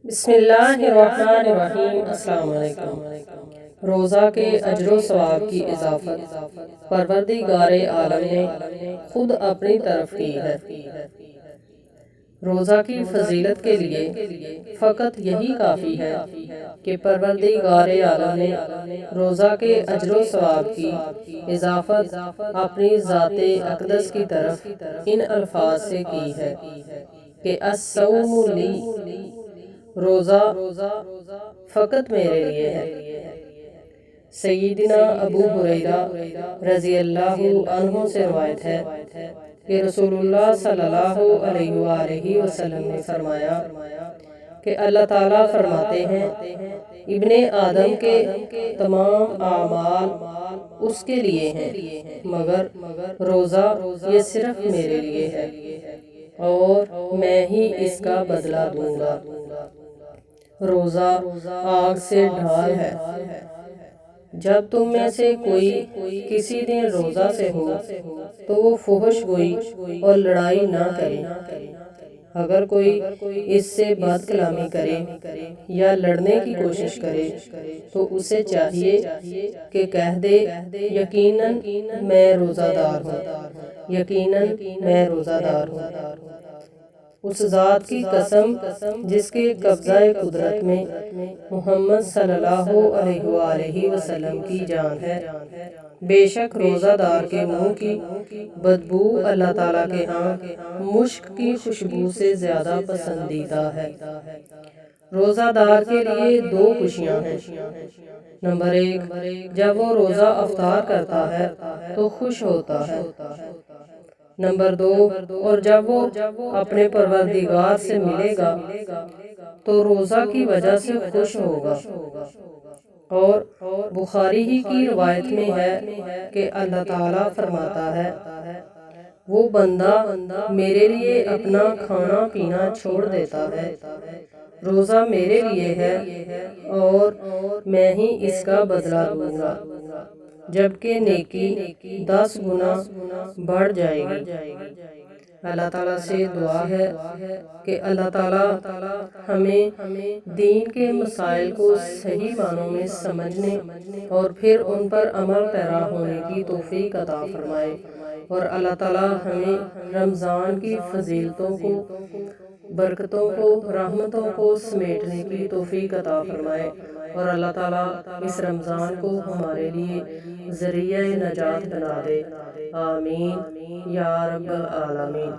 بسم اللہ الرحمن الرحیم۔ السلام علیکم۔ روزہ کے اجر و ثواب کی اضافت پروردگار عالم نے خود اپنی طرف کی ہے۔ روزہ کی فضیلت کے لیے فقط یہی کافی ہے کہ پروردگار عالم نے روزہ کے اجر و ثواب کی اضافت اپنی ذات اقدس کی طرف ان الفاظ سے کی ہے کہ الصوم لی، روزہ فقط میرے لیے ہے۔ سیدنا ابو ہریرہ رضی اللہ عنہ سے روایت ہے کہ رسول اللہ صلی اللہ علیہ وآلہ وسلم نے فرمایا کہ اللہ تعالیٰ فرماتے ہیں ابن آدم کے تمام اعمال اس کے لیے ہیں مگر روزہ یہ صرف میرے لیے ہے اور میں ہی اس کا بدلہ دوں گا۔ روزہ آگ سے ڈھال ہے۔ جب تم میں سے کوئی کسی دن روزہ سے ہو تو وہ فحش گوئی اور لڑائی نہ کرے۔ اگر کوئی اس سے بد کلامی کرے یا لڑنے کی کوشش کرے تو اسے چاہیے کہ کہہ دے یقیناً میں روزہ دار ہوں، یقیناً میں روزہ دار ہوں۔ اس ذات کی قسم جس کے قبضہ قدرت میں محمد صلی اللہ علیہ وآلہ وسلم کی جان ہے، بے شک روزہ دار کے منہ کی بدبو اللہ تعالیٰ کے ہاں مشک کی خوشبو سے زیادہ پسندیدہ ہے۔ روزہ دار کے لیے دو خوشیاں ہیں۔ نمبر 1، جب وہ روزہ افطار کرتا ہے تو خوش ہوتا ہے۔ نمبر 2، اور جب وہ اپنے پروردگار سے ملے گا تو روزہ کی وجہ سے خوش ہوگا۔ اور بخاری ہی کی روایت میں ہے کہ اللہ تعالیٰ فرماتا ہے وہ بندہ میرے لیے اپنا کھانا پینا چھوڑ دیتا ہے، روزہ میرے لیے ہے اور میں ہی اس کا بدلہ دوں گا، جبکہ نیکی 10 گنا بڑھ جائے گی۔ اللہ تعالیٰ سے دعا ہے کہ اللہ تعالیٰ ہمیں دین کے مسائل کو صحیح معنوں میں سمجھنے اور پھر ان پر عمل پیرا ہونے کی توفیق عطا فرمائے، اور اللہ تعالیٰ ہمیں رمضان کی فضیلتوں کو، برکتوں کو، رحمتوں کو سمیٹنے کی توفیق عطا فرمائے، اور اللہ تعالیٰ اس رمضان کو ہمارے لیے ذریعہ نجات بنا دے۔ آمین یا رب العالمین۔